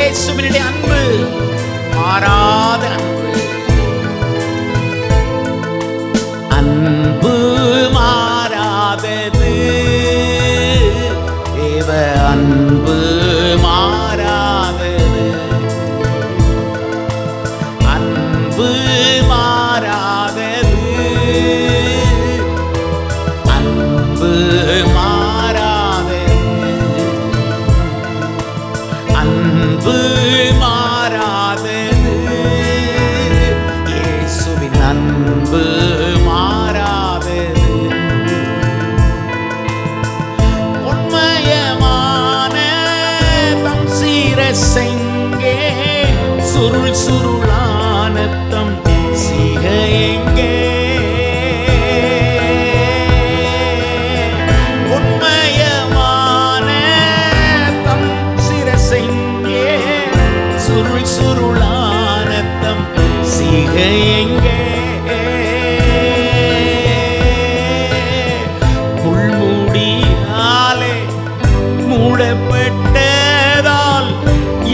இயேசுவினுடைய அன்பு மாறாத அன்பு மாறாதது. தேவ அன்பு மாறாதது. அன்பு மாறாதது. அன்பு மாறாதது. அன்பு மாறாதது. இயேசுவின் அன்பு மாறாதது. உண்மையமான தம் சீரசெங்கே சுருள் சுருளான தம் சிகையெங்கே. உண்மையமான தம் சிரசெங்கே சுருள் சுருளான தம் சிகையெங்கே. முள்முடியாலே மூடப்பட்டதால்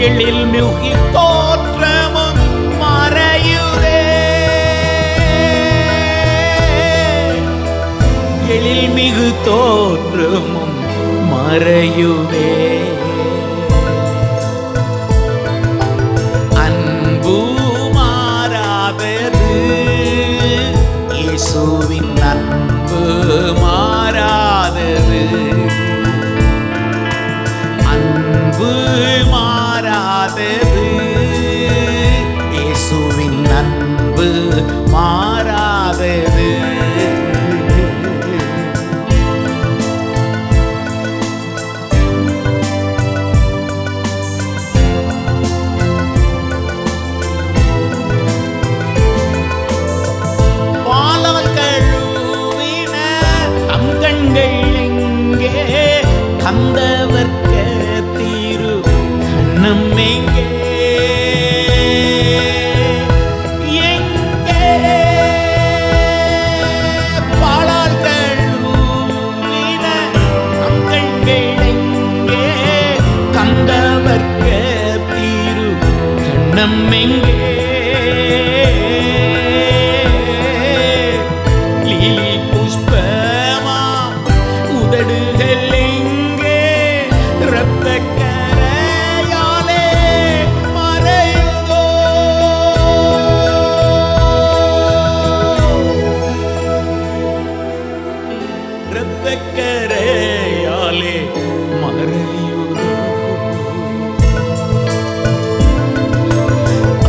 எழில் மிகு தோற்றமும் மறையுதே. எழில் மிகு தோற்றமும் மறையுதே. அன்பு மாறாதது. இயேசுவின் அன்பு மாறாதது. அன்பு மாறாதது. இயேசுவின் அன்பு மாறாதது. கந்தவர்க்க தீரு கண்ணம் எங்கே. எங்கே பாலால் கழுவின கண்கள் எங்கே. கந்தவர்க்க தீரு கண்ணம் எங்கே. லீலி புஷ்பமா உதடுகள் எங்கே. இரத்தக்கரையாலே மறையுதோ. இரத்தக்கரையாலே மறையுதோ.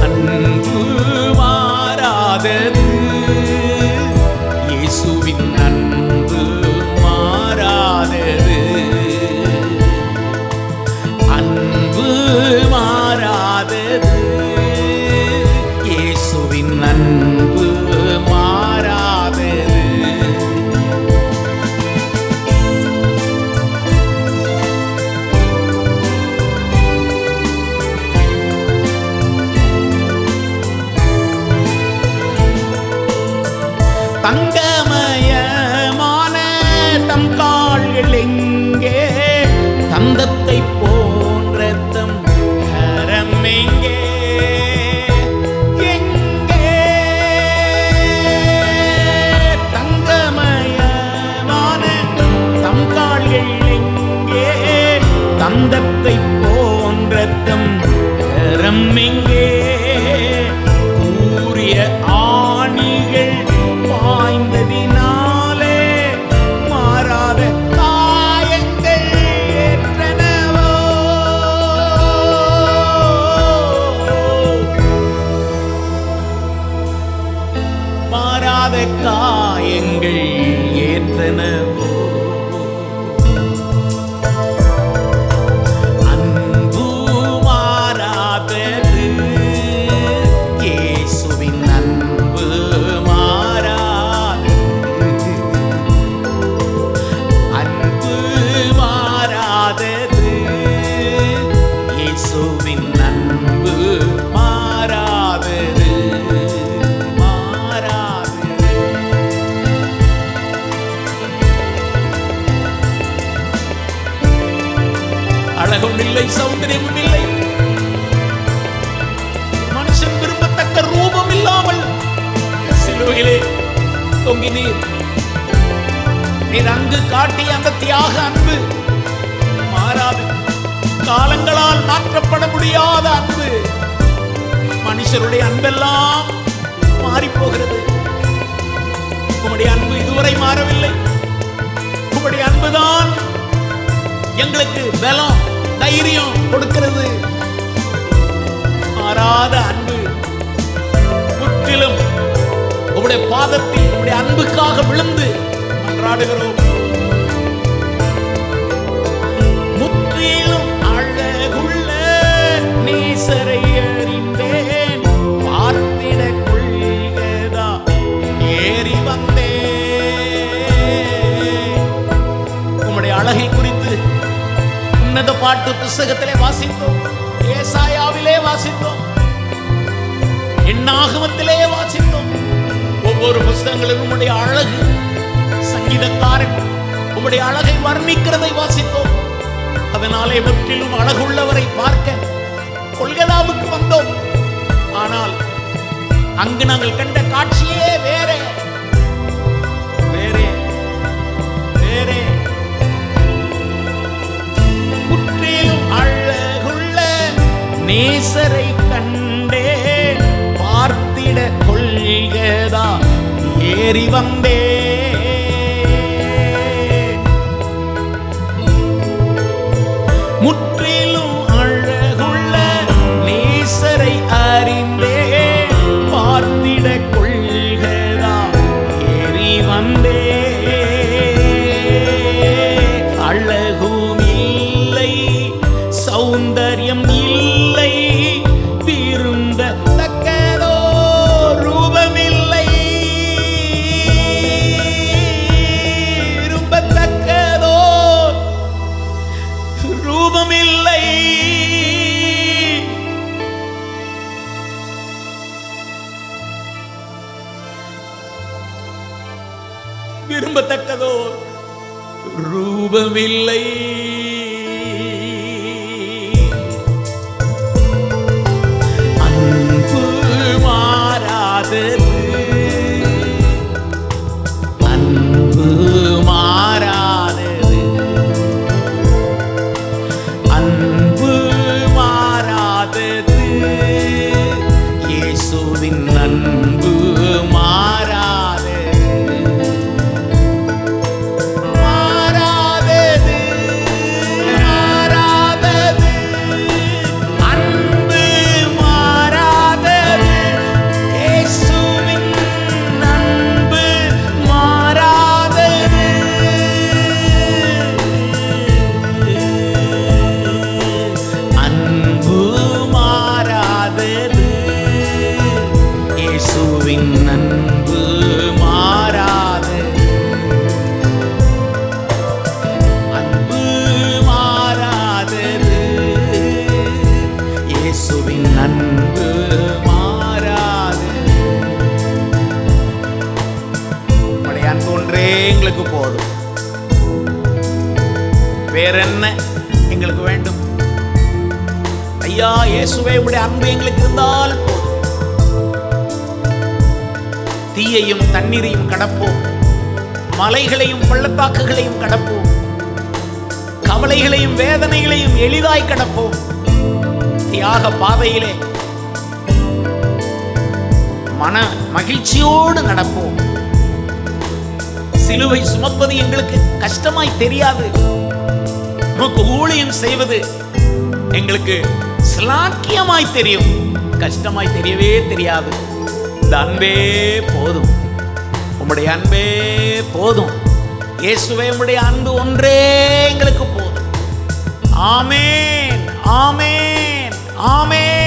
அன்பு மாறாதது. இயேசுவின் அன்பு மாறாதது. அன்பு மாறாதது. இயேசுவின் அன்பு மாறாதது. தங்கமயமான தம் கால்கள் எங்கே. தந்தத்தை போன்ற தம் கரம் எங்கே. எங்கே தங்கமயமான தம் கால்கள் எங்கே. தந்தத்தை போன்ற தம் கரம் எங்கே. கூறிய ஆணிகள் பாய்ந்ததினாலே மாறாத காயங்கள் ஏற்றனவோ. மாறாத காயங்கள் ஏற்றனவோ. அன்பு மாறாதது. இயேசுவின் அன்பு மாறாதது. அன்பு மாறாதது. இயேசுவின் அன்பு மாறாதது. மாறாதது. அழகும் இல்லை, சௌந்தரியமும் இல்லை. சிலுவையிலே தொங்கினீர். நீர் அங்கு காட்டிய அந்த தியாக அன்பு மாறாது. காலங்களால் மாற்றப்பட முடியாத அன்பு. மனுஷருடைய அன்பெல்லாம் மாறி போகிறது. உம்முடைய அன்பு இதுவரை மாறவில்லை. உம்முடைய அன்புதான் எங்களுக்கு பலம், தைரியம் கொடுக்கிறது. மாறாத அன்பு. முற்றிலும் உம்முடைய பாதத்தில் உம்முடைய அன்புக்காக விழுந்து மன்றாடுகிறோம். முற்றிலும் அழகுள்ள நேசரை அறிந்தேன், பார்த்திட கொள்கதா ஏறி வந்தேன். உம்முடைய அழகை குறித்து உன்னத பாட்டு புஸ்தகத்திலே வாசித்தோம், ஏசாயாவிலே வாசித்தோம், எண்ணாகமத்திலே வாசித்தோம். ஒவ்வொரு புஸ்தகங்களிலும் உம்முடைய அழகு, சங்கீதக்காரன் உம்முடைய அழகை வர்ணிக்கிறதை வாசித்தோம். அதனாலே முற்றிலும் அழகுள்ளவரை பார்க்க கொல்கதாவுக்கு வந்தோம். ஆனால் அங்கு நாங்கள் கண்ட காட்சியே வேறே வேறே வேறே. முற்றிலும் அழகுள்ள நேசரை கண்டே, பார்த்திட கொள்கதா ஏறி வந்தே. முற்றிலும் அழகுள்ள நேசரை அறிந்தே, பார்த்திட கொள்கதா ஏறி வந்தே. அழகும் இல்லை, சௌந்தர்யம் இல்லை, விரும்பத்தக்கதோ ரூபமில்லை, விரும்பத்தக்கதோ ரூபமில்லை. விரும்பத்தக்கதோ ரூபமில்லை. அன்பு மாறாதது, அன்பு மாறாதது, அன்பு மாறாதது. இயேசுவின் அன்பு மாறாதது, மாறாதது, மாறாதது. அன்பு மாறாதது. இயேசுவின் அன்பு மாறாதது. அன்பு மாறாதது. இயேசுவின் அன்பு மாறாதது. அன்பு மாறாதது. இயேசுவின் அன்பு மாறாதது. உம்முடைய அன்பு ஒன்றே எங்களுக்கு போதும். வேற என்ன எங்களுக்கு வேண்டும்? ஐயா இயேசுவே, உம்முடைய அன்பு எங்களுக்கு இருந்தால் போதும். தீயையும் தண்ணீரையும் கடப்போம், மலைகளையும் பள்ளத்தாக்குகளையும் கடப்போம், கவலைகளையும் வேதனைகளையும் எளிதாய் கடப்போம். தியாக பாதையிலே மன மகிழ்ச்சியோடு நடப்போம். சிலுவை சுமப்பது எங்களுக்கு கஷ்டமாய் தெரியாது. நமக்கு ஊழியம் செய்வது எங்களுக்கு சிலாக்கியமாய் தெரியும், கஷ்டமாய் தெரியவே தெரியாது. இந்த அன்பே போதும், உம்முடைய அன்பே போதும். இயேசுவே, உம்முடைய அன்பு ஒன்றே எங்களுக்கு போதும். ஆமென், ஆமென், ஆமென்.